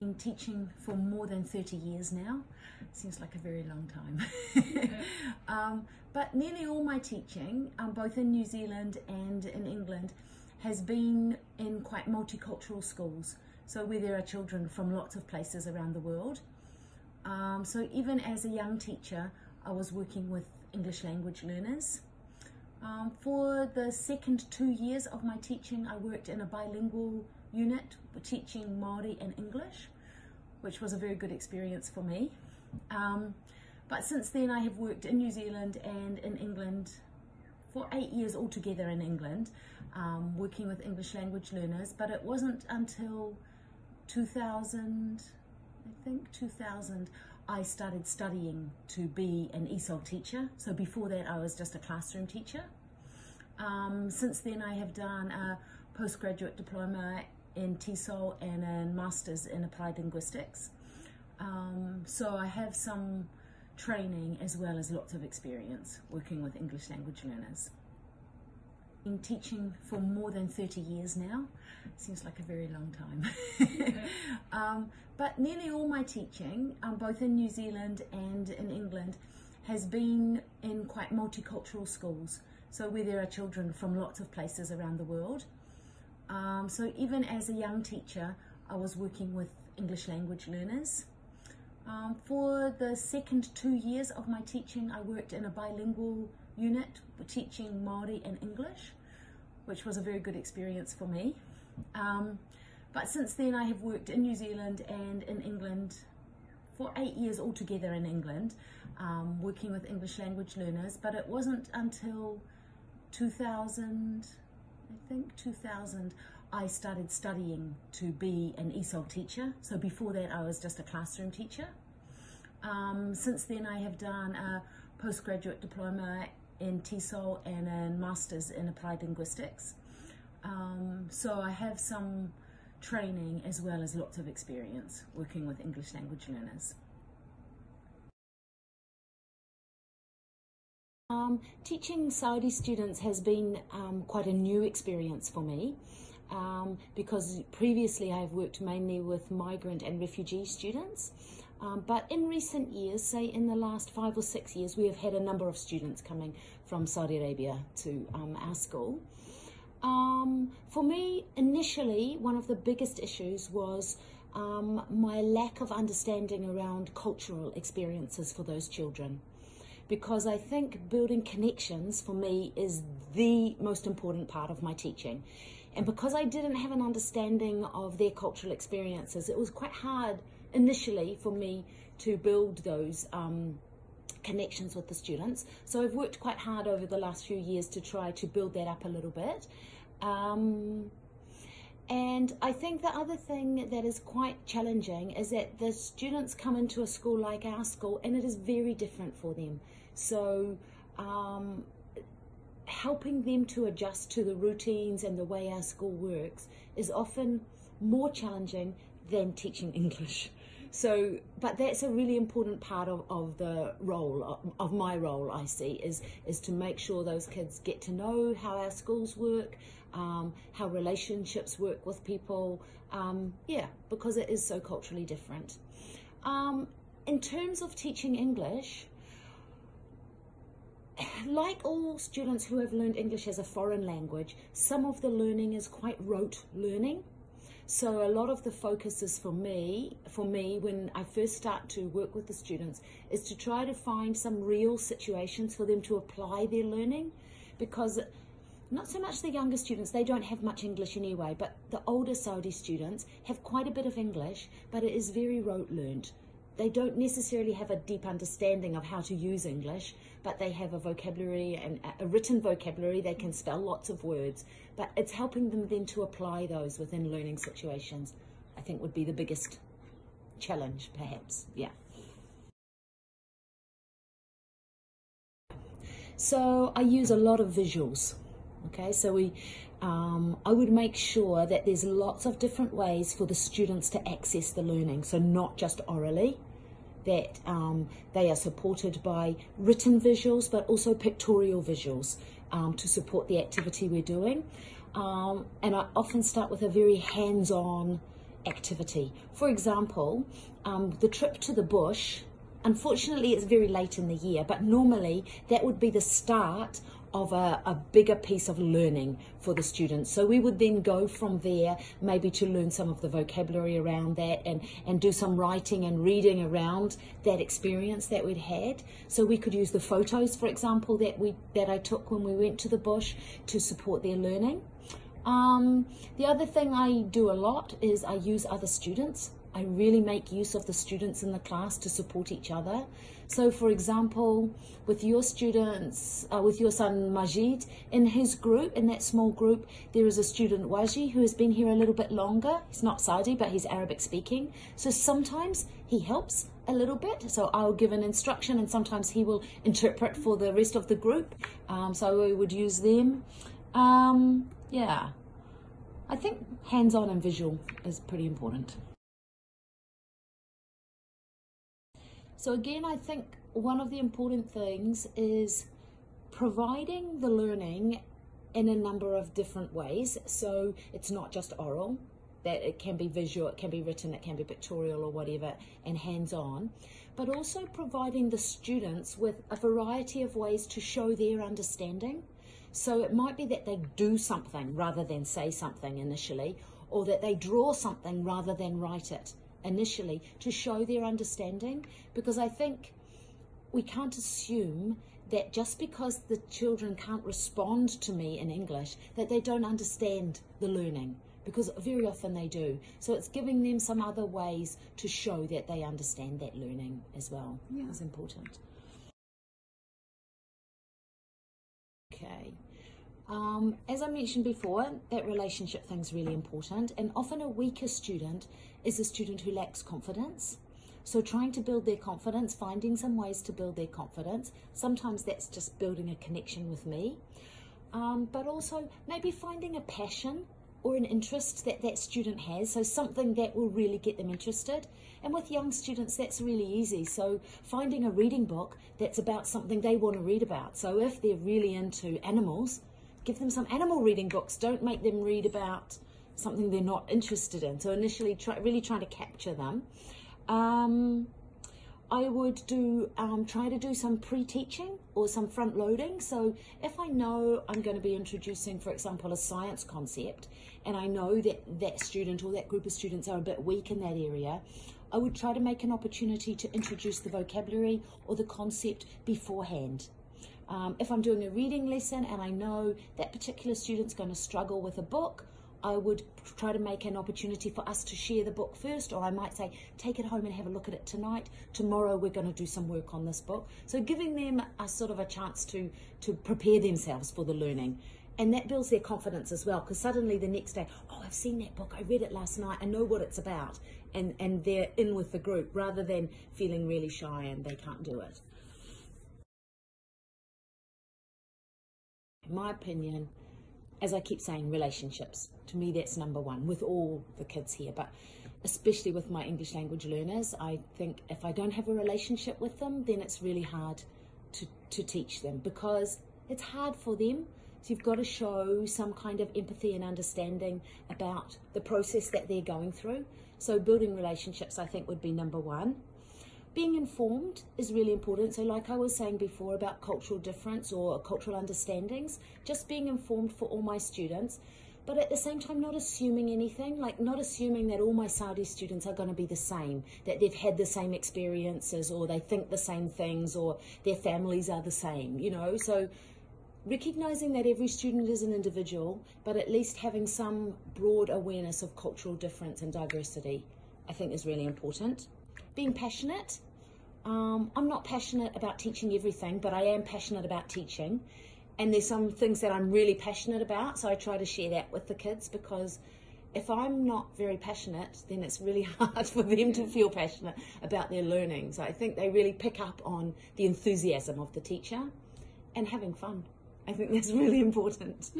Been teaching for more than 30 years now. Seems like a very long time. But nearly all my teaching, both in New Zealand and in England, has been in quite multicultural schools. So where there are children from lots of places around the world. So even as a young teacher, I was working with English language learners. For the second 2 years of my teaching, I worked in a bilingual unit teaching Māori and English, which was a very good experience for me. But since then I have worked in New Zealand and in England for 8 years altogether in England, working with English language learners. But it wasn't until 2000, I started studying to be an ESOL teacher. So before that I was just a classroom teacher. Since then I have done a postgraduate diploma in TESOL and a Masters in Applied Linguistics. So I have some training as well as lots of experience working with English language learners. Been teaching for more than 30 years now. Seems like a very long time. But nearly all my teaching, both in New Zealand and in England, has been in quite multicultural schools. So where there are children from lots of places around the world. So even as a young teacher, I was working with English language learners. For the second 2 years of my teaching, I worked in a bilingual unit teaching Māori and English, which was a very good experience for me. But since then I have worked in New Zealand and in England for 8 years altogether in England, working with English language learners. But it wasn't until 2000, I started studying to be an ESOL teacher. So before that I was just a classroom teacher. Since then I have done a postgraduate diploma in TESOL and a Masters in Applied Linguistics. So I have some training as well as lots of experience working with English language learners. Teaching Saudi students has been quite a new experience for me, because previously I've worked mainly with migrant and refugee students. But in recent years, say in the last 5 or 6 years, we have had a number of students coming from Saudi Arabia to our school. For me, initially, one of the biggest issues was my lack of understanding around cultural experiences for those children. Because I think building connections for me is the most important part of my teaching. And because I didn't have an understanding of their cultural experiences, it was quite hard initially for me to build those connections with the students. So I've worked quite hard over the last few years to try to build that up a little bit. And I think the other thing that is quite challenging is that the students come into a school like our school and it is very different for them. So helping them to adjust to the routines and the way our school works is often more challenging than teaching English. So, but that's a really important part of the role, of my role, I see, is to make sure those kids get to know how our schools work, how relationships work with people, because it is so culturally different. In terms of teaching English, like all students who have learned English as a foreign language, some of the learning is quite rote learning. So a lot of the focus is for me when I first start to work with the students is to try to find some real situations for them to apply their learning, because not so much the younger students, they don't have much English anyway, but the older Saudi students have quite a bit of English, but it is very rote learned. They don't necessarily have a deep understanding of how to use English, but they have a vocabulary and a written vocabulary. They can spell lots of words, but it's helping them then to apply those within learning situations, I think would be the biggest challenge, perhaps. Yeah. So I use a lot of visuals. Okay, so I would make sure that there's lots of different ways for the students to access the learning, so not just orally, that they are supported by written visuals but also pictorial visuals to support the activity we're doing. And I often start with a very hands-on activity. For example, the trip to the bush, unfortunately it's very late in the year, but normally that would be the start of a bigger piece of learning for the students. So we would then go from there maybe to learn some of the vocabulary around that and do some writing and reading around that experience that we'd had. So we could use the photos, for example, that I took when we went to the bush to support their learning. The other thing I do a lot is I use other students. I really make use of the students in the class to support each other. So for example, with your students, with your son Majid, in his group, in that small group, there is a student Waji who has been here a little bit longer. He's not Saudi, but he's Arabic speaking. So sometimes he helps a little bit. So I'll give an instruction and sometimes he will interpret for the rest of the group. So we would use them. Yeah, I think hands-on and visual is pretty important. So again, I think one of the important things is providing the learning in a number of different ways. So it's not just oral, that it can be visual, it can be written, it can be pictorial or whatever, and hands-on, but also providing the students with a variety of ways to show their understanding. So it might be that they do something rather than say something initially, or that they draw something rather than write it initially to show their understanding, because I think we can't assume that just because the children can't respond to me in English that they don't understand the learning, because very often they do. So it's giving them some other ways to show that they understand that learning as well. Yeah, is important. Okay. As I mentioned before, that relationship thing's really important, and often a weaker student is a student who lacks confidence. So trying to build their confidence, finding some ways to build their confidence. Sometimes that's just building a connection with me, but also maybe finding a passion or an interest that that student has, so something that will really get them interested. And with young students, that's really easy. So finding a reading book that's about something they want to read about. So if they're really into animals, give them some animal reading books. Don't make them read about something they're not interested in. So initially, really trying to capture them. I would try to do some pre-teaching or some front-loading. So if I know I'm going to be introducing, for example, a science concept, and I know that that student or that group of students are a bit weak in that area, I would try to make an opportunity to introduce the vocabulary or the concept beforehand. If I'm doing a reading lesson and I know that particular student's going to struggle with a book, I would try to make an opportunity for us to share the book first, or I might say, take it home and have a look at it tonight. Tomorrow we're going to do some work on this book. So giving them a sort of a chance to prepare themselves for the learning. And that builds their confidence as well, because suddenly the next day, oh, I've seen that book, I read it last night, I know what it's about. And they're in with the group rather than feeling really shy and they can't do it. In my opinion, as I keep saying, relationships. To me, that's number one with all the kids here, but especially with my English language learners. I think if I don't have a relationship with them, then it's really hard to teach them, because it's hard for them. So you've got to show some kind of empathy and understanding about the process that they're going through. So building relationships, I think, would be number one. Being informed is really important. So like I was saying before about cultural difference or cultural understandings, just being informed for all my students, but at the same time not assuming anything, like not assuming that all my Saudi students are going to be the same, that they've had the same experiences or they think the same things or their families are the same, you know. So recognizing that every student is an individual, but at least having some broad awareness of cultural difference and diversity, I think is really important. Being passionate. I'm not passionate about teaching everything, but I am passionate about teaching. And there's some things that I'm really passionate about, so I try to share that with the kids, because if I'm not very passionate, then it's really hard for them to feel passionate about their learning. So I think they really pick up on the enthusiasm of the teacher and having fun. I think that's really important.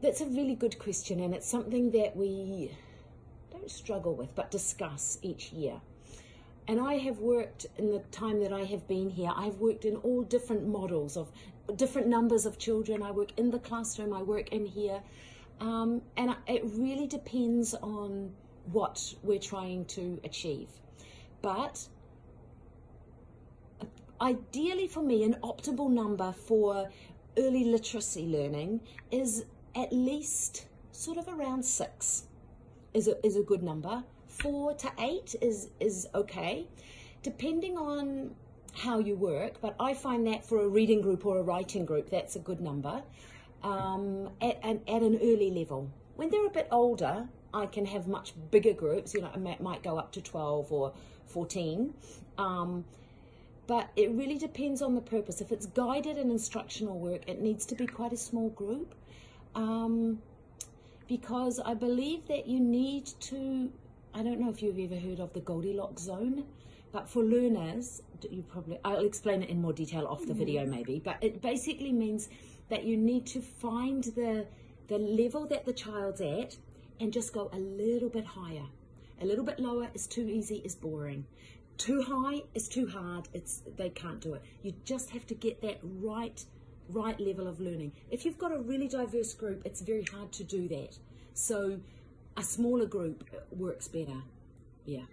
That's a really good question, and it's something that we don't struggle with, but discuss each year. And I have worked, in the time that I have been here, I've worked in all different models of different numbers of children. I work in the classroom, I work in here, and it really depends on what we're trying to achieve. But ideally for me, an optimal number for early literacy learning is at least sort of around 6 is a good number. 4 to 8 is okay, depending on how you work, but I find that for a reading group or a writing group, that's a good number at an early level. When they're a bit older, I can have much bigger groups, you know, it might go up to 12 or 14, but it really depends on the purpose. If it's guided and instructional work, it needs to be quite a small group, because I believe that you need to, I don't know if you've ever heard of the Goldilocks zone, but for learners, I'll explain it in more detail off the video maybe, but it basically means that you need to find the level that the child's at and just go a little bit higher. A little bit lower is too easy, is boring. Too high is too hard, they can't do it. You just have to get that right level of learning. If you've got a really diverse group, it's very hard to do that. So a smaller group works better, yeah.